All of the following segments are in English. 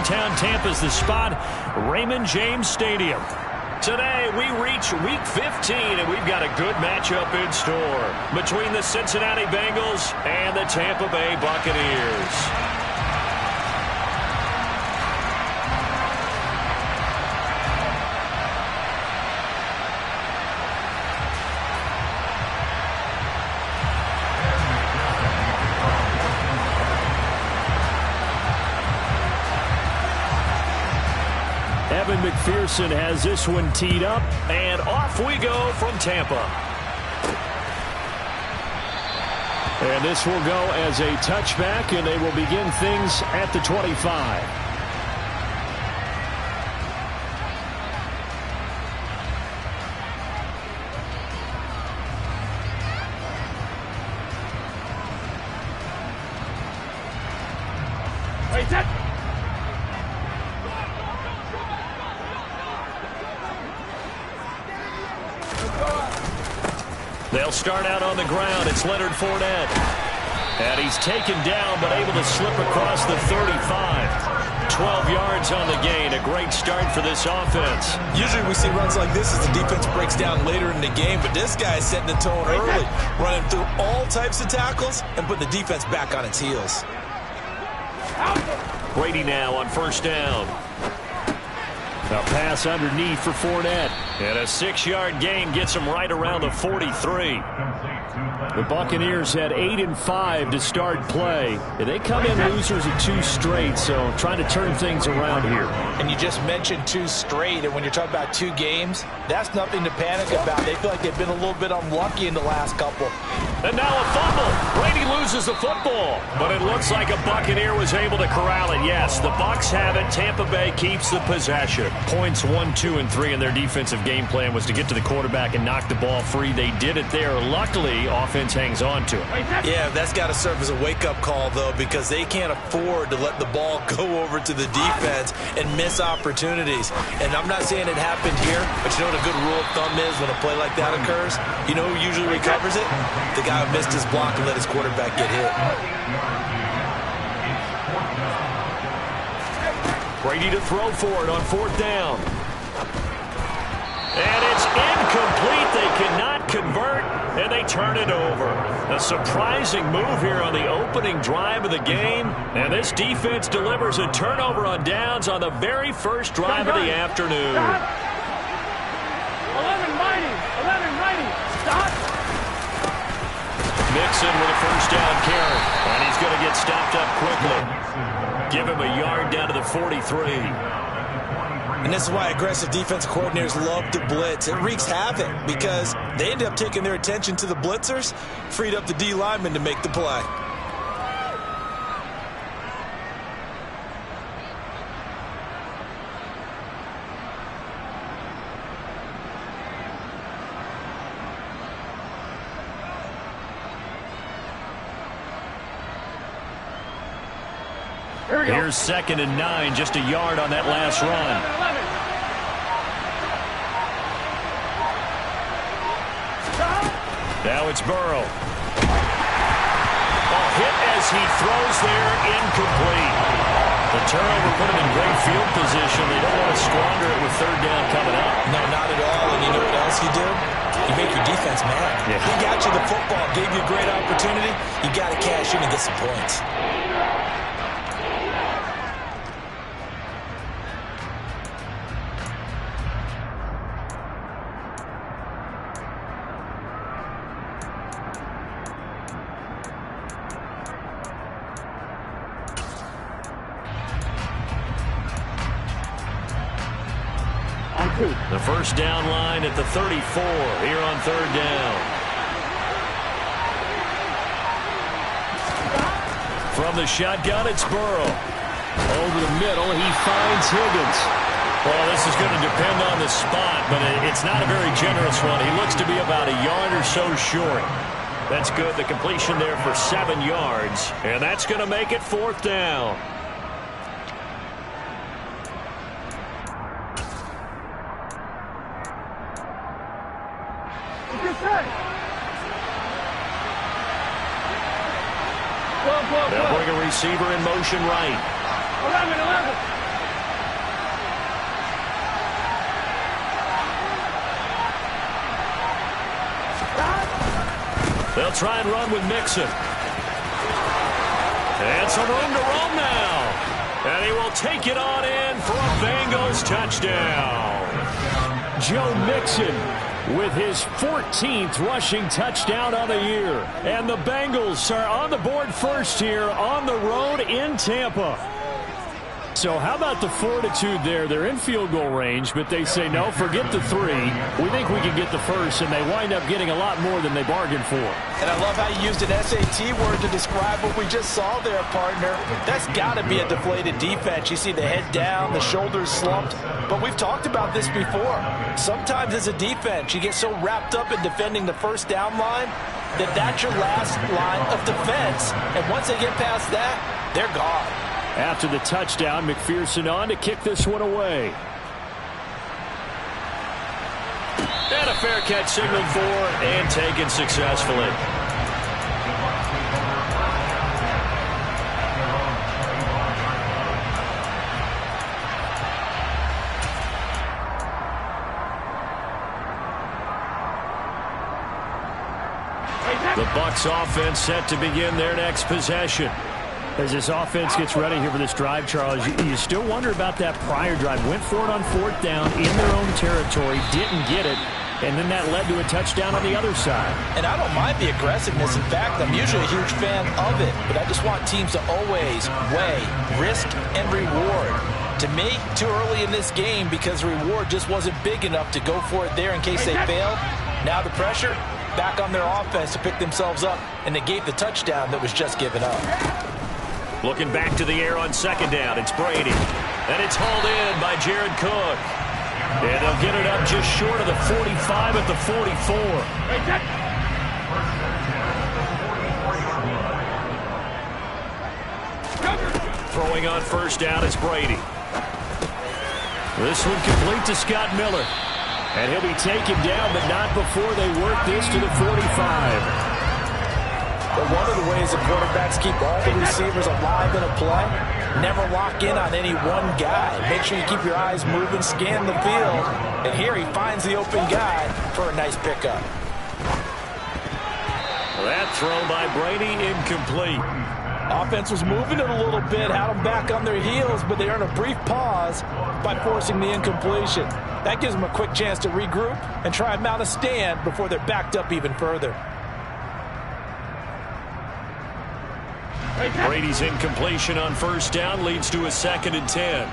downtown Tampa's the spot, Raymond James Stadium. Today, we reach Week 15, and we've got a good matchup in store between the Cincinnati Bengals and the Tampa Bay Buccaneers. Evan McPherson has this one teed up, and off we go from Tampa. And this will go as a touchback, and they will begin things at the 25. Wait, set. They'll start out on the ground. It's Leonard Fournette. And he's taken down, but able to slip across the 35. 12 yards on the gain. A great start for this offense. Usually we see runs like this as the defense breaks down later in the game, but this guy is setting the tone early, running through all types of tackles and putting the defense back on its heels. Brady now on first down. A pass underneath for Fournette. And a 6-yard gain gets him right around the 43. The Buccaneers had 8 and 5 to start play. And they come in losers of 2 straight, so trying to turn things around here. And you just mentioned 2 straight, and when you're talking about 2 games, that's nothing to panic about. They feel like they've been a little bit unlucky in the last couple. And now a fumble. Brady loses the football. But it looks like a Buccaneer was able to corral it. Yes, the Bucs have it. Tampa Bay keeps the possession. Points 1, 2, and 3 in their defensive game plan was to get to the quarterback and knock the ball free. They did it there. Luckily, offense hangs on to it. Yeah, that's got to serve as a wake-up call, though, because they can't afford to let the ball go over to the defense and miss opportunities. And I'm not saying it happened here, but you know what a good rule of thumb is when a play like that occurs? You know who usually recovers it? The guy who missed his block and let his quarterback get hit. Brady to throw for it on 4th down. And it's incomplete. They cannot convert, and they turn it over. A surprising move here on the opening drive of the game. And this defense delivers a turnover on downs on the very first drive of the afternoon. 11 mighty. 11 mighty. Stop. Mixon with a first down carry. And he's going to get stopped up quickly. Give him a yard down to the 43. And this is why aggressive defensive coordinators love to blitz. It wreaks havoc because they end up taking their attention to the blitzers, freed up the D lineman to make the play. Here's 2nd and 9, just a yard on that last run. Now it's Burrow. A hit as he throws there, incomplete. The turnover put him in great field position. They don't want to squander it with 3rd down coming up. No, not at all. And you know what else you do? You make your defense mad. Yeah. He got you the football, gave you a great opportunity. You got to cash in and get some points. The first down line at the 34 here on 3rd down. From the shotgun, it's Burrow. Over the middle, he finds Higgins. Well, this is going to depend on the spot, but it's not a very generous one. He looks to be about a yard or so short. That's good. The completion there for 7 yards, and that's going to make it 4th down. They'll bring a receiver in motion right. 11. They'll try and run with Mixon. And some room to roam now. And he will take it on in for a Bengals touchdown. Joe Mixon with his 14th rushing touchdown on the year. And the Bengals are on the board first here on the road in Tampa. So how about the fortitude there? They're in field goal range, but they say, no, forget the 3. We think we can get the first, and they wind up getting a lot more than they bargained for. And I love how you used an SAT word to describe what we just saw there, partner. That's got to be a deflated defense. You see the head down, the shoulders slumped. But we've talked about this before. Sometimes as a defense, you get so wrapped up in defending the first down line that that's your last line of defense. And once they get past that, they're gone. After the touchdown, McPherson on to kick this one away. And a fair catch signaled for and taken successfully. The Bucs offense set to begin their next possession. As this offense gets ready here for this drive, Charles, you still wonder about that prior drive. Went for it on 4th down in their own territory, didn't get it, and then that led to a touchdown on the other side. And I don't mind the aggressiveness. In fact, I'm usually a huge fan of it, but I just want teams to always weigh risk and reward. To me, too early in this game because the reward just wasn't big enough to go for it there in case they failed. Now the pressure back on their offense to pick themselves up, and they gave the touchdown that was just given up. Looking back to the air on 2nd down, it's Brady. And it's hauled in by Jared Cook. And they'll get it up just short of the 45 at the 44. Throwing on 1st down, it's Brady. This one complete to Scott Miller. And he'll be taken down, but not before they work this to the 45. But one of the ways the quarterbacks keep all the receivers alive in a play, never lock in on any one guy. Make sure you keep your eyes moving, scan the field. And here he finds the open guy for a nice pickup. That throw by Brady incomplete. Offense was moving it a little bit, had them back on their heels, but they earned a brief pause by forcing the incompletion. That gives them a quick chance to regroup and try and mount a stand before they're backed up even further. Brady's incompletion on 1st down leads to a 2nd and 10.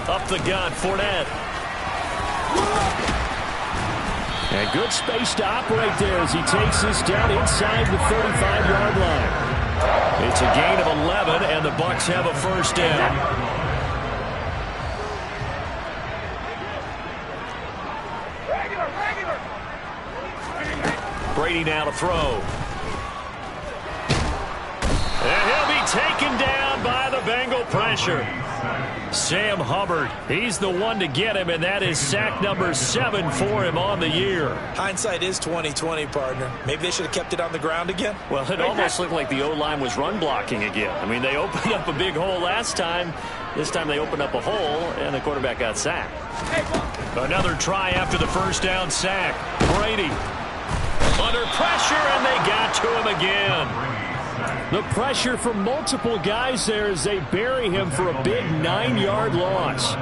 Up the gut, Fournette. And good space to operate there as he takes this down inside the 35-yard line. It's a gain of 11, and the Bucs have a 1st down. Brady now to throw. And he'll be taken down by the Bengal pressure. Sam Hubbard, he's the one to get him, and that is sack number 7 for him on the year. Hindsight is 20/20, partner. Maybe they should have kept it on the ground again. Well, it almost looked like the O-line was run blocking again. I mean, they opened up a big hole last time. This time they opened up a hole, and the quarterback got sacked. Another try after the 1st down sack. Brady under pressure, and they got to him again. The pressure from multiple guys there as they bury him for a big 9-yard loss.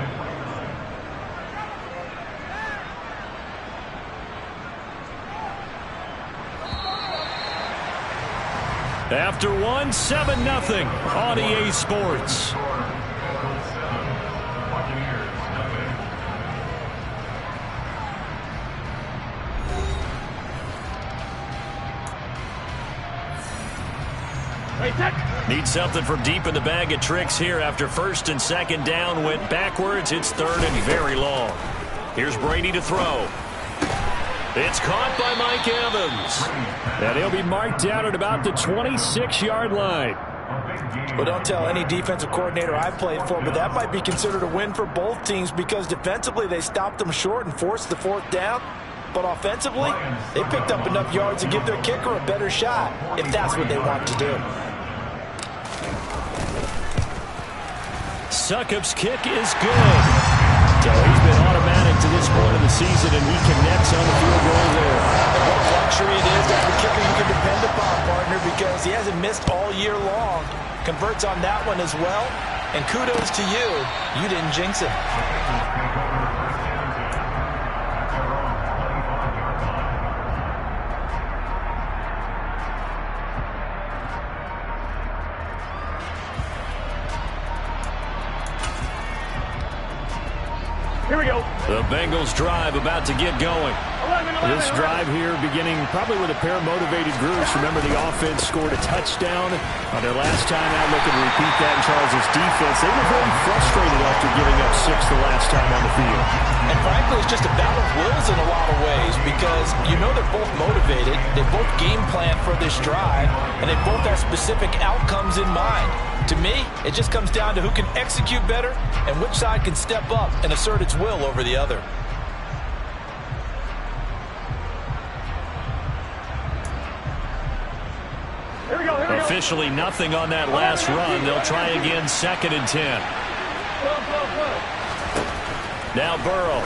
After one, 7-0 on EA Sports. Need something from deep in the bag of tricks here after 1st and 2nd down went backwards. It's 3rd and very long. Here's Brady to throw. It's caught by Mike Evans. And he'll be marked down at about the 26-yard line. Well, don't tell any defensive coordinator I've played for, but that might be considered a win for both teams because defensively they stopped them short and forced the 4th down. But offensively, they picked up enough yards to give their kicker a better shot if that's what they want to do. Succop's kick is good. So he's been automatic to this point of the season, and he connects on the field goal there. luxury it is to have a kicker you can depend upon, partner, because he hasn't missed all year long. Converts on that one as well. And kudos to you. You didn't jinx him. Here we go. The Bengals drive about to get going. 11. This drive here beginning probably with a pair of motivated groups. Remember, the offense scored a touchdown on their last time out. Looking to repeat that in Charles' defense. They were very frustrated after giving up 6 the last time on the field. And frankly, it's just a battle of wills in a lot of ways because you know they're both motivated. They both game plan for this drive, and they both have specific outcomes in mind. To me, it just comes down to who can execute better and which side can step up and assert its will over the other. Here we go. Officially nothing on that last run. They'll try again, 2nd and 10. Now Burrow.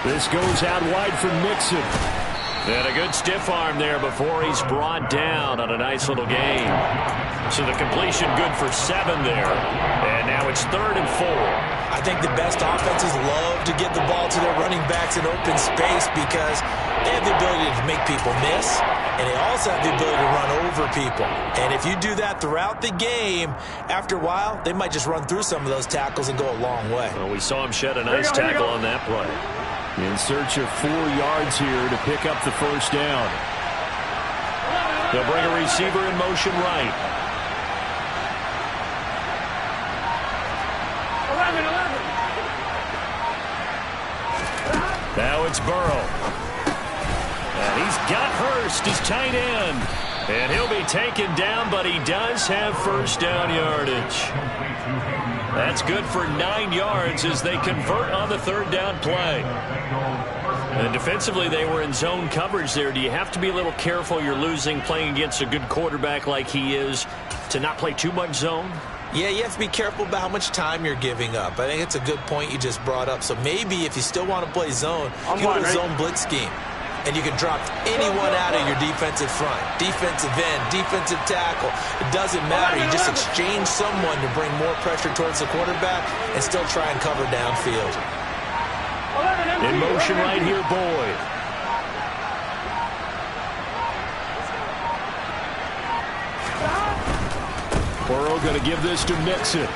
This goes out wide for Mixon. And a good stiff arm there before he's brought down on a nice little gain. So the completion good for 7 there. And now it's 3rd and 4. I think the best offenses love to get the ball to their running backs in open space because they have the ability to make people miss, and they also have the ability to run over people. And if you do that throughout the game, after a while, they might just run through some of those tackles and go a long way. Well, we saw him shed a nice tackle on that play. In search of 4 yards here to pick up the first down. They'll bring a receiver in motion right. 11. Now it's Burrow. And he's got Hurst, his tight end. And he'll be taken down, but he does have first down yardage. That's good for 9 yards as they convert on the 3rd down play. And defensively, they were in zone coverage there. Do you have to be a little careful? You're losing playing against a good quarterback like he is to not play too much zone? Yeah, you have to be careful about how much time you're giving up. I think it's a good point you just brought up. So maybe if you still want to play zone, go to zone blitz scheme. And you can drop anyone out of your defensive front, defensive end, defensive tackle. It doesn't matter. You just exchange someone to bring more pressure towards the quarterback and still try and cover downfield. In motion right here, Boyd. Burrow going to give this to Mixon.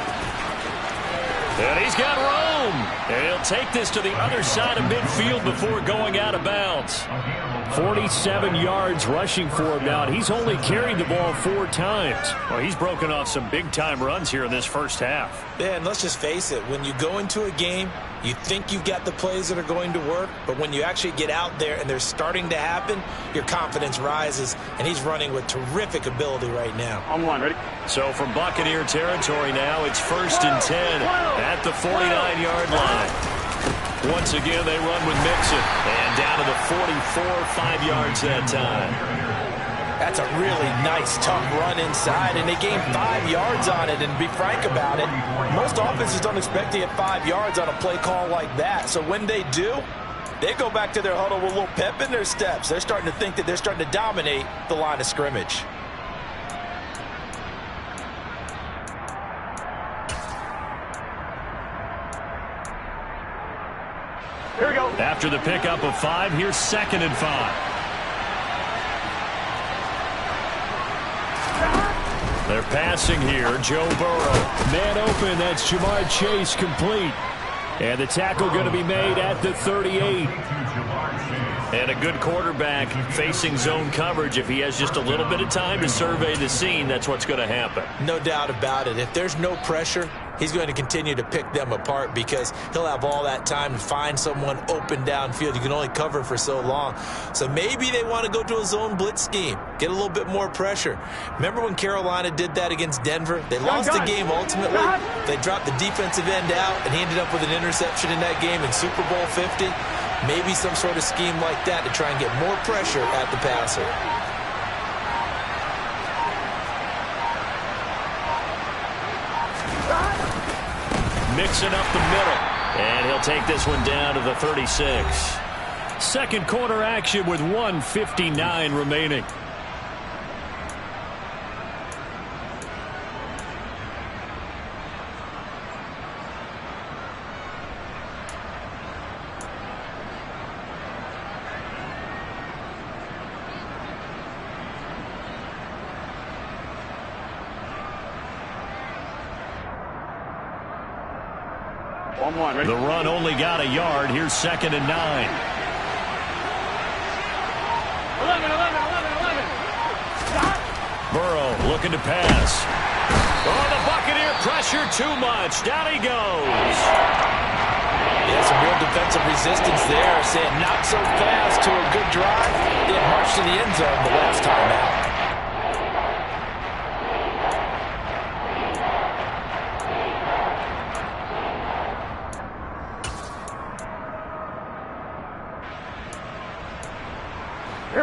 And he's got room. And he'll take this to the other side of midfield before going out of bounds. 47 yards rushing for him now. And he's only carried the ball 4 times. Well, he's broken off some big-time runs here in this first half. Yeah, and let's just face it. When you go into a game, you think you've got the plays that are going to work, but when you actually get out there and they're starting to happen, your confidence rises, and he's running with terrific ability right now. On 1, ready? So from Buccaneer territory now, it's 1st and 10 at the 49-yard line. Once again, they run with Mixon, and down to the 44, 5 yards that time. That's a really nice, tough run inside, and they gained 5 yards on it. And to be frank about it, most offenses don't expect to get 5 yards on a play call like that. So when they do, they go back to their huddle with a little pep in their steps. They're starting to think that they're starting to dominate the line of scrimmage. Here we go. After the pickup of 5, here's 2nd and 5. They're passing here. Joe Burrow. Man open. That's Jamar Chase complete. And the tackle going to be made at the 38. And a good quarterback facing zone coverage. If he has just a little bit of time to survey the scene, that's what's going to happen. No doubt about it. If there's no pressure, he's going to continue to pick them apart because he'll have all that time to find someone open downfield. You can only cover for so long. So maybe they want to go to a zone blitz scheme, get a little bit more pressure. Remember when Carolina did that against Denver? They lost the game ultimately. They dropped the defensive end out, and he ended up with an interception in that game in Super Bowl 50. Maybe some sort of scheme like that to try and get more pressure at the passer. Mixing up the middle. And he'll take this one down to the 36. Second quarter action with 1:59 remaining. The run only got a yard. Here's 2nd and 9. 11. Stop. Burrow looking to pass. Oh, the Buccaneer pressure too much. Down he goes. Yeah, some real defensive resistance there. Saying not so fast to a good drive. It marched to the end zone the last time out.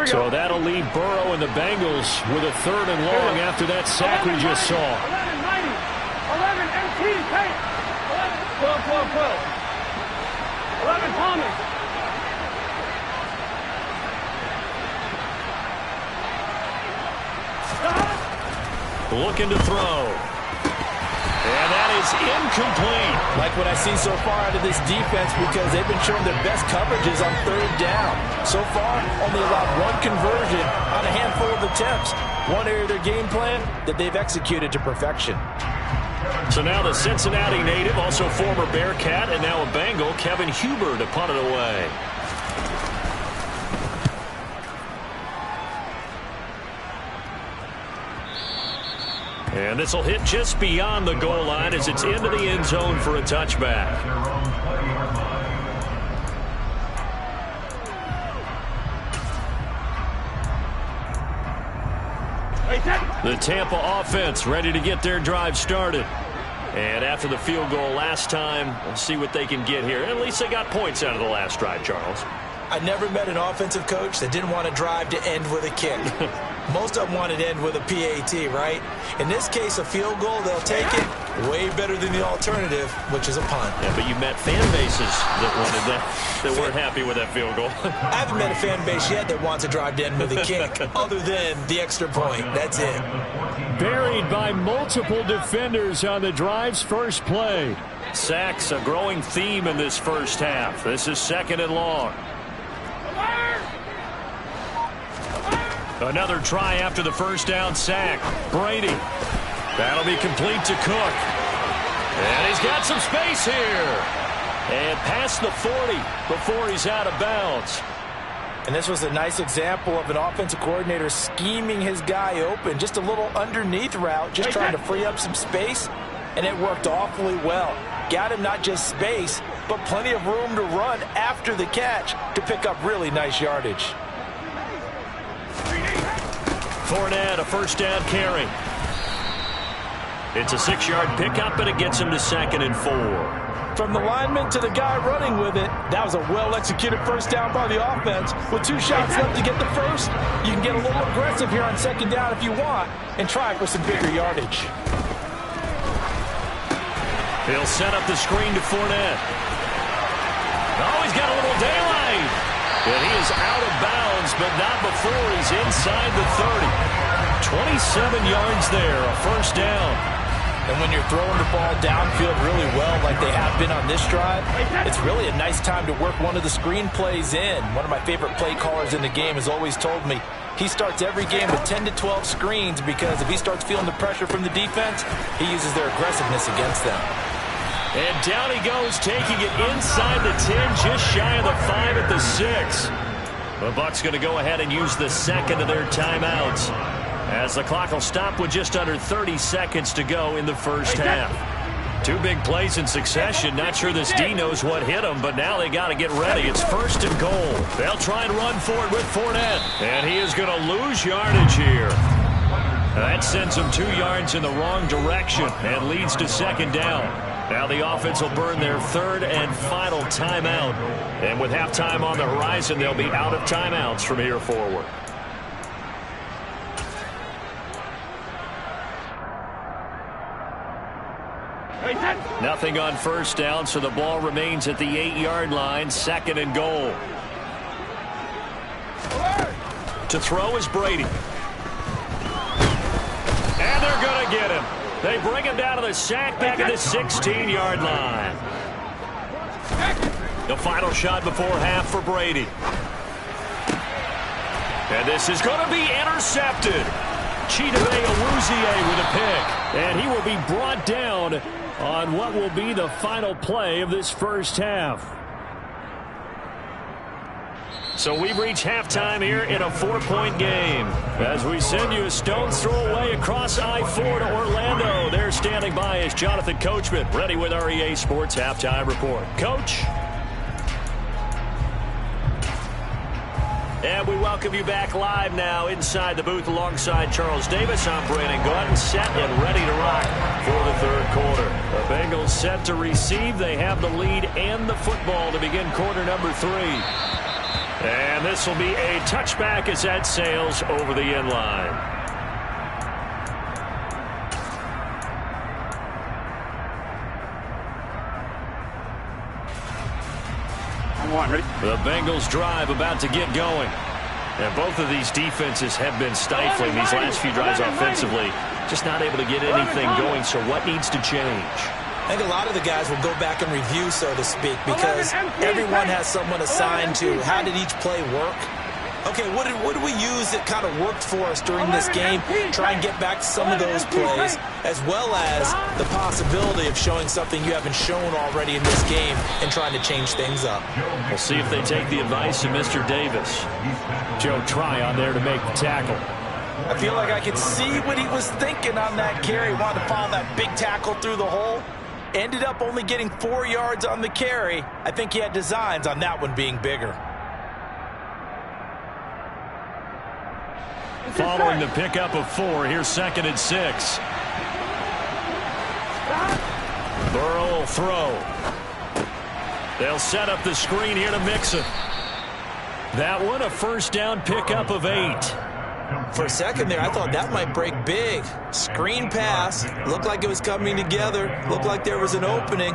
So that'll leave Burrow and the Bengals with a 3rd and long after that sack we just saw. 11, 90. 11, MT, take. 11, 12. 11, Thomas. Stop. Looking to throw. And that is incomplete. Like what I see so far out of this defense, because they've been showing their best coverages on 3rd down. So far, only allowed 1 conversion on a handful of attempts. One area of their game plan that they've executed to perfection. So now the Cincinnati native, also former Bearcat, and now a Bengal, Kevin Huber, to punt it away. And this will hit just beyond the goal line as it's into the end zone for a touchback. The Tampa offense ready to get their drive started. And after the field goal last time, we'll see what they can get here. At least they got points out of the last drive, Charles. I never met an offensive coach that didn't want to drive to end with a kick. Most of them wanted to end with a PAT, right? In this case, a field goal, they'll take it. Way better than the alternative, which is a punt. Yeah, but you met fan bases that wanted that weren't happy with that field goal. I haven't met a fan base yet that wants to drive to end with a kick, other than the extra point. That's it. Buried by multiple defenders on the drive's first play. Sacks, a growing theme in this first half. This is 2nd and long. Another try after the first down sack. Brady. That'll be complete to Cook. And he's got some space here. And past the 40 before he's out of bounds. And this was a nice example of an offensive coordinator scheming his guy open. Just a little underneath route, just trying to free up some space. And it worked awfully well. Got him not just space, but plenty of room to run after the catch to pick up really nice yardage. Fournette, a first down carry. It's a 6-yard pickup, and it gets him to 2nd and 4. From the lineman to the guy running with it, that was a well-executed first down by the offense. With 2 shots left to get the first, you can get a little aggressive here on 2nd down if you want and try for some bigger yardage. He'll set up the screen to Fournette. Oh, he's got a little daylight. And he is out of bounds, but not before he's inside the 30. 27 yards there, a first down. And when you're throwing the ball downfield really well like they have been on this drive, it's really a nice time to work one of the screen plays in. One of my favorite play callers in the game has always told me he starts every game with 10 to 12 screens because if he starts feeling the pressure from the defense, he uses their aggressiveness against them. And down he goes, taking it inside the 10, just shy of the 5 at the 6. The Bucs going to go ahead and use the second of their timeouts, as the clock will stop with just under 30 seconds to go in the first half. 2 big plays in succession. Not sure this D knows what hit him, but now they got to get ready. It's 1st and goal. They'll try and run for it with Fournette. And he is going to lose yardage here. That sends him 2 yards in the wrong direction and leads to 2nd down. Now the offense will burn their 3rd and final timeout. And with halftime on the horizon, they'll be out of timeouts from here forward. Nothing on first down, so the ball remains at the 8-yard line, 2nd and goal. To throw is Brady. And they're going to get him. They bring him down to the sack back at the 16-yard line. The final shot before half for Brady. And this is going to be intercepted. Chidobe Awuzie with a pick. And he will be brought down on what will be the final play of this first half. So we've reached halftime here in a 4-point game. As we send you a stone's throw away across I-4 to Orlando. There standing by is Jonathan Coachman, ready with our EA Sports Halftime Report. Coach? And we welcome you back live now inside the booth alongside Charles Davis. I'm Brandon Gordon, set and ready to rock for the third quarter. The Bengals set to receive. They have the lead and the football to begin quarter number 3. And this will be a touchback as that sails over the end line. The Bengals drive about to get going. And both of these defenses have been stifling these last few drives offensively. Just not able to get anything going, so what needs to change? I think a lot of the guys will go back and review, so to speak, because everyone has someone assigned to how did each play work. Okay, what did we use that kind of worked for us during this game? Try and get back to some of those plays, as well as the possibility of showing something you haven't shown already in this game and trying to change things up. We'll see if they take the advice of Mr. Davis. Joe Tryon there to make the tackle. I feel like I could see what he was thinking on that carry. Wanted to follow that big tackle through the hole. Ended up only getting 4 yards on the carry. I think he had designs on that one being bigger. Following the pickup of 4, here's 2nd and 6. Burrow will throw. They'll set up the screen here to Mixon. That one a first down pickup of 8. For a second there, I thought that might break big. Screen pass. Looked like it was coming together. Looked like there was an opening.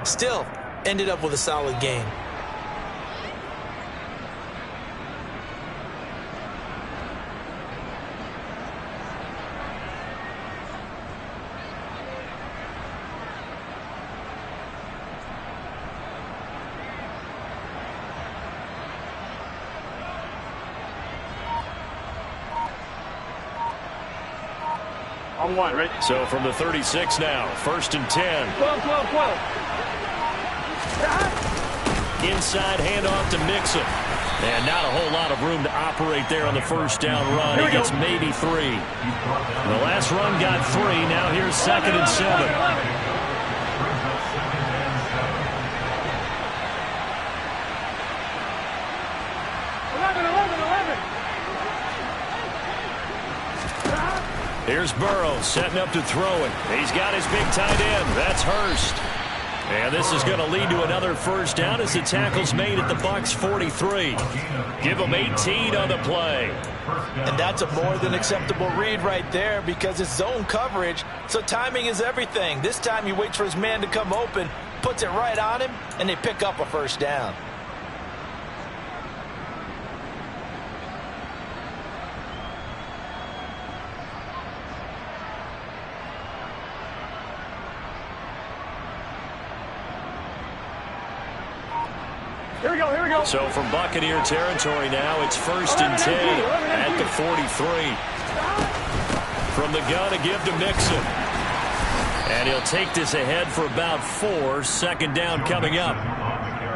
Still, ended up with a solid game. On 1, right? So from the 36 now, 1st and 10. 12. Inside handoff to Mixon. And not a whole lot of room to operate there on the first down run. He gets maybe 3. The last run got 3. Now here's 2nd and 7. Here's Burrow setting up to throw it. He's got his big tight end. That's Hurst. And this is going to lead to another first down as the tackle's made at the Bucs 43. Give them 18 on the play. And that's a more than acceptable read right there because it's zone coverage, so timing is everything. This time he waits for his man to come open, puts it right on him, and they pick up a first down. Here we go. So from Buccaneer territory now, it's 1st and 10 at the 43. From the gun, a give to Mixon. And he'll take this ahead for about 4. 2nd down coming up.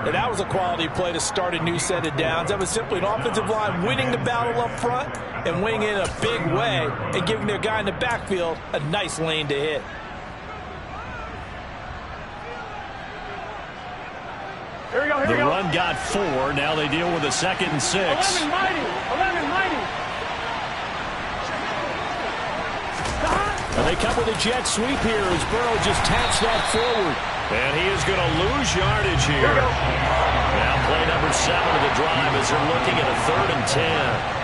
And that was a quality play to start a new set of downs. That was simply an offensive line winning the battle up front and winning it in a big way and giving their guy in the backfield a nice lane to hit. Here we go. The run got 4. Now they deal with a 2nd and 6. 11 mighty. And they come with a jet sweep here as Burrow just taps that forward. And he is going to lose yardage here. Now play number 7 of the drive as they're looking at a 3rd and 10.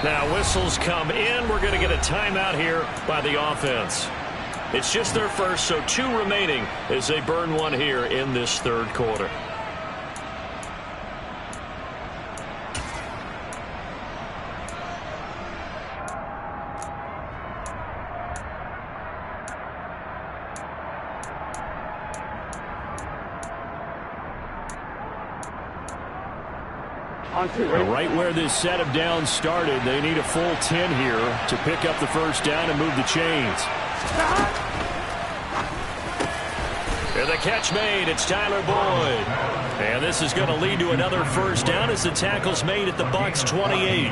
Now whistles come in. We're going to get a timeout here by the offense. It's just their first, so 2 remaining as they burn one here in this third quarter. Right where this set of downs started, they need a full 10 here to pick up the first down and move the chains. And the catch made. It's Tyler Boyd. And this is going to lead to another first down as the tackle's made at the Bucs 28.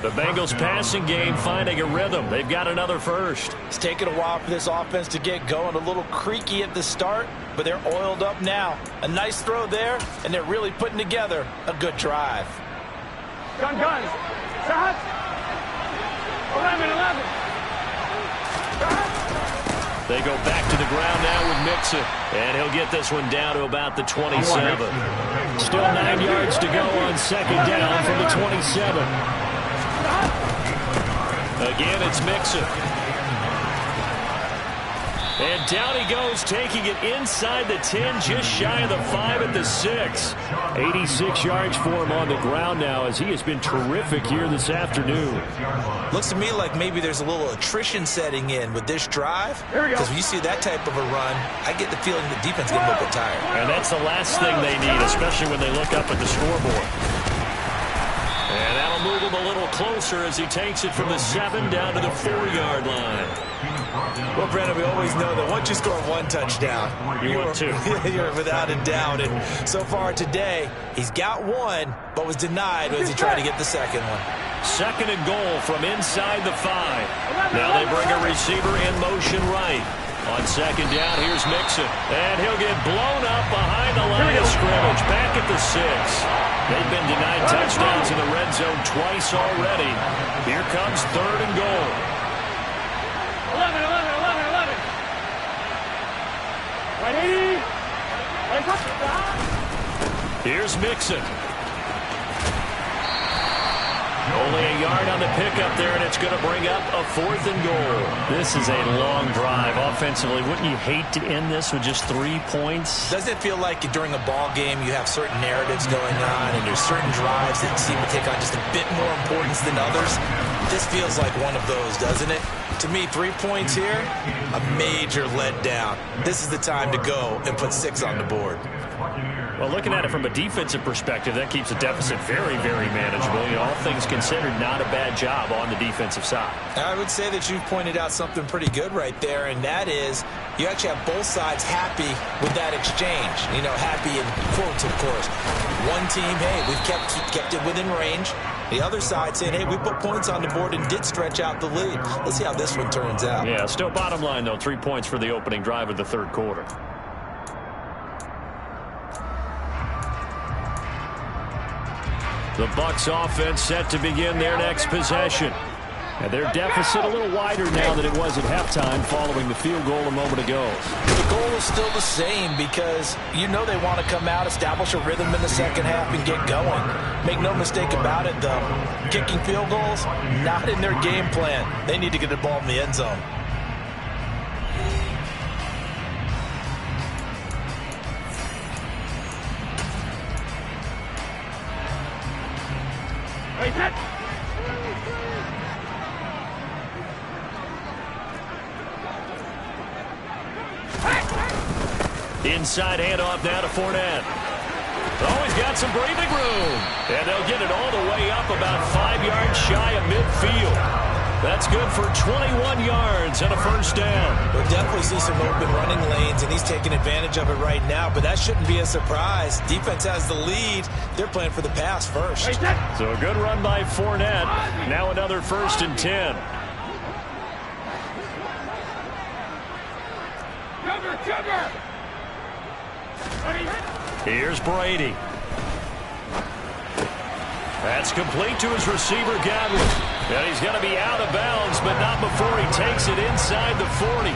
The Bengals passing game finding a rhythm. They've got another first. It's taken a while for this offense to get going. A little creaky at the start, but they're oiled up now. A nice throw there, and they're really putting together a good drive. Guns. Shot. 11. They go back to the ground now with Mixon. And he'll get this one down to about the 27. Still 9 yards to go on second down from the 27. Again, it's Mixon. And down he goes, taking it inside the 10, just shy of the 5 at the 6. 86 yards for him on the ground now as he has been terrific here this afternoon. Looks to me like maybe there's a little attrition setting in with this drive. Because when you see that type of a run, I get the feeling the defense is getting a little bit tired. And that's the last thing they need, especially when they look up at the scoreboard. And that'll move him a little closer as he takes it from the 7 down to the 4-yard line. Well, Brandon, we always know that once you score 1 touchdown, you're 2. You're without a doubt. And so far today, he's got 1, but was denied as he tried to get the second one. 2nd and goal from inside the 5. Now they bring a receiver in motion right. On second down, here's Mixon. And he'll get blown up behind the line of scrimmage. Back at the 6. They've been denied touchdowns in the red zone twice already. Here comes 3rd and goal. 11. 180. Here's Mixon. Only a yard on the pickup there, and it's going to bring up a 4th and goal. This is a long drive offensively. Wouldn't you hate to end this with just 3 points? Doesn't it feel like during a ball game you have certain narratives going on and there's certain drives that seem to take on just a bit more importance than others? This feels like one of those, doesn't it? To me, 3 points here, a major letdown. This is the time to go and put 6 on the board. Well, looking at it from a defensive perspective, that keeps the deficit very, very manageable. You know, all things considered, not a bad job on the defensive side. I would say that you've pointed out something pretty good right there, and that is you actually have both sides happy with that exchange. You know, happy in quotes, of course. One team, hey, we've kept it within range. The other side saying, hey, we put points on the board and did stretch out the lead. Let's see how this one turns out. Yeah, still bottom line, though, 3 points for the opening drive of the third quarter. The Bucs offense set to begin their next possession. And their deficit a little wider now than it was at halftime following the field goal a moment ago. The goal is still the same because you know they want to come out, establish a rhythm in the second half, and get going. Make no mistake about it, though. Kicking field goals, not in their game plan. They need to get the ball in the end zone. Inside handoff now to Fournette. Oh, he's got some breathing room. And they'll get it all the way up about 5 yards shy of midfield. That's good for 21 yards and a first down. We'll definitely see some open running lanes, and he's taking advantage of it right now, but that shouldn't be a surprise. Defense has the lead. They're playing for the pass first. So a good run by Fournette. Now another 1st and 10. Cover. Here's Brady. That's complete to his receiver, Godwin. And he's going to be out of bounds, but not before he takes it inside the 40.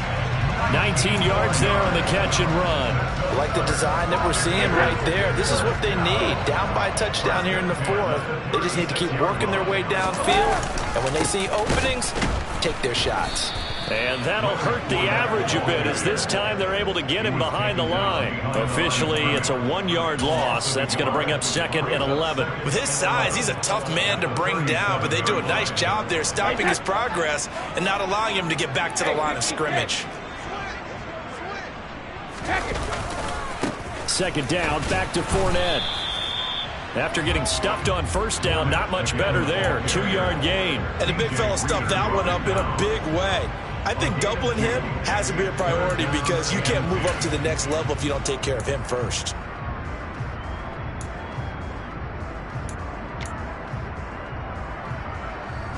19 yards there on the catch and run. Like the design that we're seeing right there. This is what they need. Down by a touchdown here in the 4th. They just need to keep working their way downfield. And when they see openings, take their shots. And that'll hurt the average a bit as this time they're able to get him behind the line. Officially, it's a 1-yard loss. That's going to bring up 2nd and 11. With his size, he's a tough man to bring down, but they do a nice job there stopping his progress and not allowing him to get back to the line of scrimmage. 2nd down, back to Fournette. After getting stuffed on 1st down, not much better there. 2-yard gain. And the big fella stuffed that one up in a big way. I think doubling him has to be a priority because you can't move up to the next level if you don't take care of him first.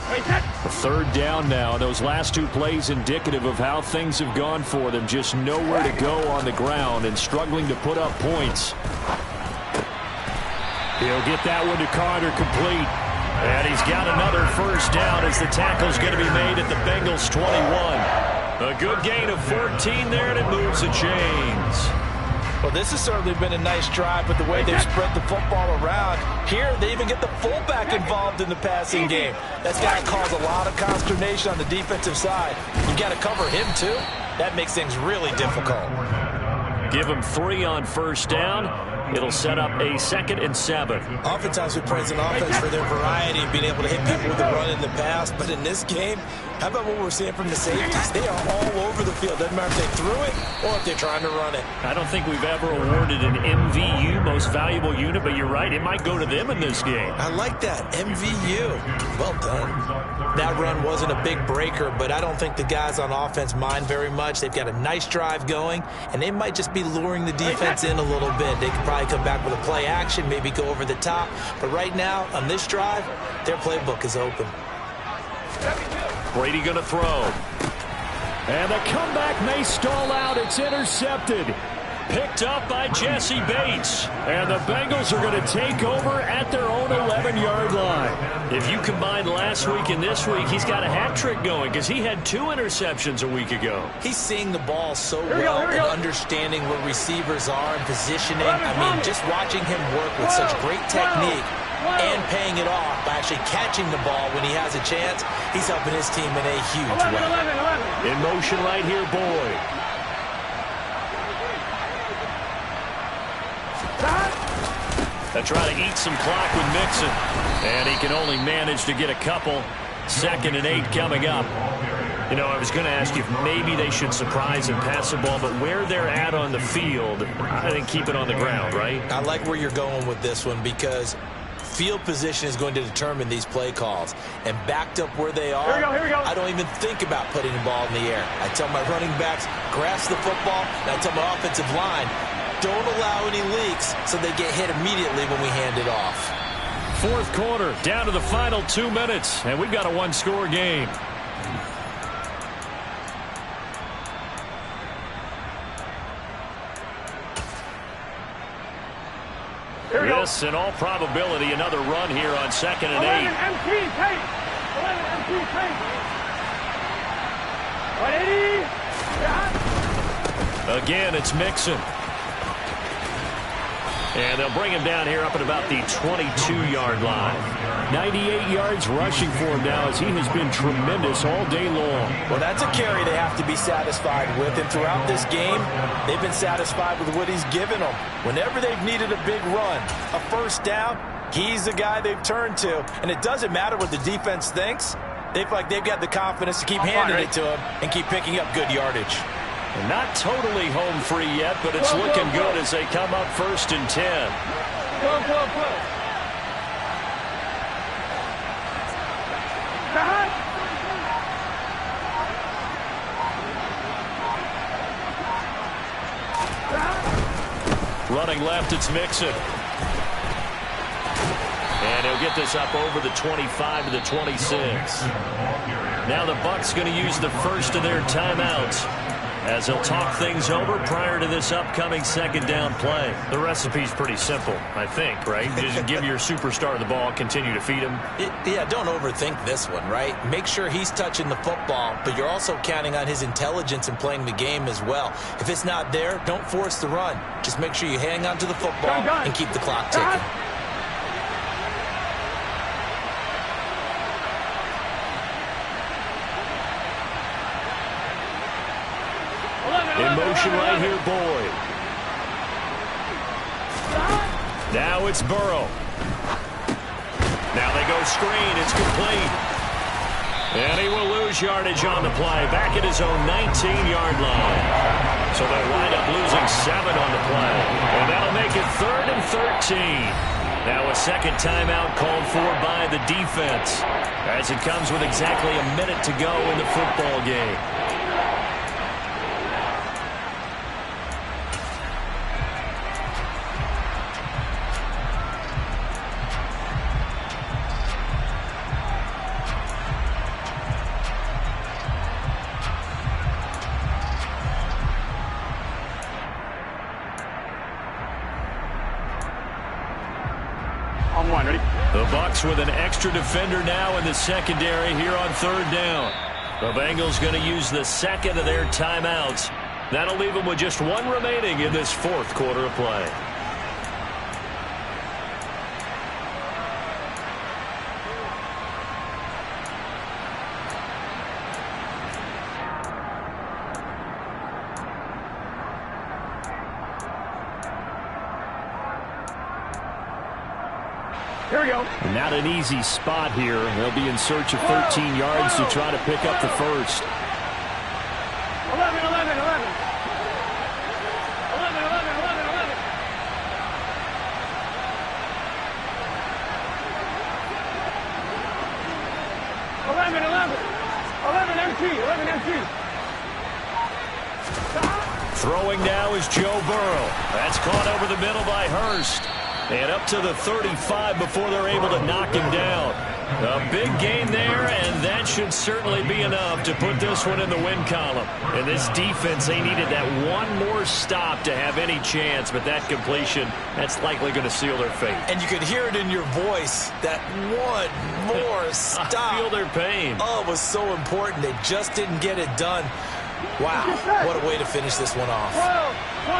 A 3rd down now. Those last 2 plays indicative of how things have gone for them. Just nowhere to go on the ground and struggling to put up points. He'll get that one to Carter complete. And he's got another 1st down as the tackle's going to be made at the Bengals 21. A good gain of 14 there, and it moves the chains. Well, this has certainly been a nice drive with the way they've spread the football around. Here, they even get the fullback involved in the passing game. That's got to cause a lot of consternation on the defensive side. You got to cover him, too. That makes things really difficult. Give him 3 on 1st down. It'll set up a 2nd and 7. Oftentimes we praise an offense for their variety of being able to hit people with the run in the pass. But in this game, how about what we're seeing from the safeties? They are all over the field. Doesn't matter if they threw it or if they're trying to run it. I don't think we've ever awarded an MVU, most valuable unit, but you're right. It might go to them in this game. I like that. MVU. Well done. That run wasn't a big breaker, but I don't think the guys on offense mind very much. They've got a nice drive going, and they might just be luring the defense in a little bit. They could probably come back with a play action, maybe go over the top. But right now, on this drive, their playbook is open. Brady going to throw. And the comeback may stall out. It's intercepted. Picked up by Jesse Bates. And the Bengals are going to take over at their own 11-yard line. If you combine last week and this week, he's got a hat trick going because he had 2 interceptions a week ago. He's seeing the ball so well and understanding where receivers are and positioning. I mean, just watching him work with such great technique and paying it off by actually catching the ball when he has a chance, he's helping his team in a huge way. In motion right here, Boyd. They try to eat some clock with Mixon. And he can only manage to get a couple. 2nd and 8 coming up. You know, I was going to ask you if maybe they should surprise and pass the ball, but where they're at on the field, I think keep it on the ground, right? I like where you're going with this one because field position is going to determine these play calls. And backed up where they are, Here we go. I don't even think about putting the ball in the air. I tell my running backs, grasp the football, and I tell my offensive line, don't allow any leaks so they get hit immediately when we hand it off. 4th quarter, down to the final 2 minutes, and we've got a 1-score game. Yes, in all probability, another run here on 2nd and 8. 11 MP pace. 11 MP pace. 180. Again, it's Mixon. And they'll bring him down here up at about the 22-yard line. 98 yards rushing for him now as he has been tremendous all day long. Well, that's a carry they have to be satisfied with. And throughout this game, they've been satisfied with what he's given them. Whenever they've needed a big run, a 1st down, he's the guy they've turned to. And it doesn't matter what the defense thinks. They feel like they've got the confidence to keep handing it to him and keep picking up good yardage. Not totally home free yet, but it's looking good as they come up 1st and 10. Running left, it's Mixon. And he'll get this up over the 25 to the 26. Now the Bucs going to use the first of their timeouts as they'll talk things over prior to this upcoming 2nd down play. The recipe's pretty simple, I think, right? Just give your superstar the ball, continue to feed him. Yeah, don't overthink this one, right? Make sure he's touching the football, but you're also counting on his intelligence in playing the game as well. If it's not there, don't force the run. Just make sure you hang on to the football and keep the clock ticking. motion right here, Boyd. Now it's Burrow. Now they go screen. It's complete. And he will lose yardage on the play. Back at his own 19-yard line. So they'll wind up losing 7 on the play. And that'll make it 3rd and 13. Now a second timeout called for by the defense, as it comes with exactly a minute to go in the football game. The Bucs with an extra defender now in the secondary here on 3rd down. The Bengals going to use the second of their timeouts. That'll leave them with just 1 remaining in this 4th quarter of play. Here we go. Not an easy spot here. They'll be in search of 13 yards to try to pick up the first. 11, 11, 11. 11, 11, 11, 11. 11, 11. 11 empty. 11 empty. Throwing now is Joe Burrow. That's caught over the middle by Hurst. And up to the 35 before they're able to knock him down. A big gain there, and that should certainly be enough to put this one in the win column. And this defense, they needed that one more stop to have any chance, but that completion, that's likely going to seal their fate. And you could hear it in your voice, that one more stop. I feel their pain. Oh, it was so important. They just didn't get it done. Wow, what a way to finish this one off.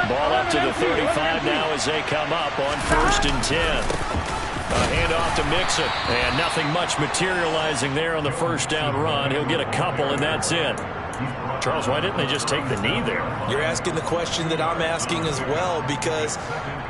Ball up to the 35 now as they come up on 1st and 10. A handoff to Mixon, and nothing much materializing there on the first down run. He'll get a couple, and that's it. Charles, why didn't they just take the knee there? You're asking the question that I'm asking as well, because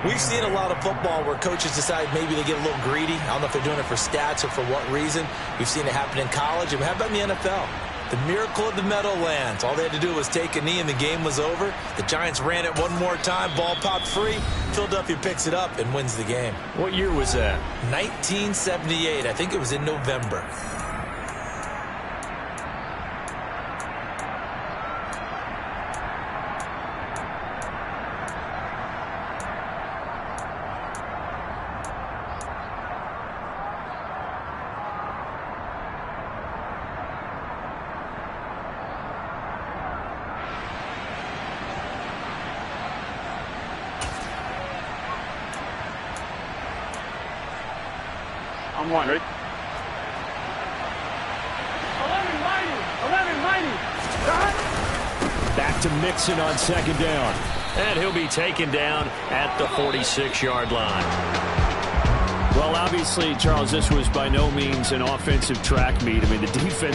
we've seen a lot of football where coaches decide maybe they get a little greedy. I don't know if they're doing it for stats or for what reason. We've seen it happen in college, and how about in the NFL? The miracle of the Meadowlands. All they had to do was take a knee and the game was over. The Giants ran it one more time. Ball popped free. Philadelphia picks it up and wins the game. What year was that? 1978. I think it was in November. I'm one, ready? 11 mighty. Back to Mixon on 2nd down. And he'll be taken down at the 46-yard line. Well, obviously, Charles, this was by no means an offensive track meet. I mean, the defense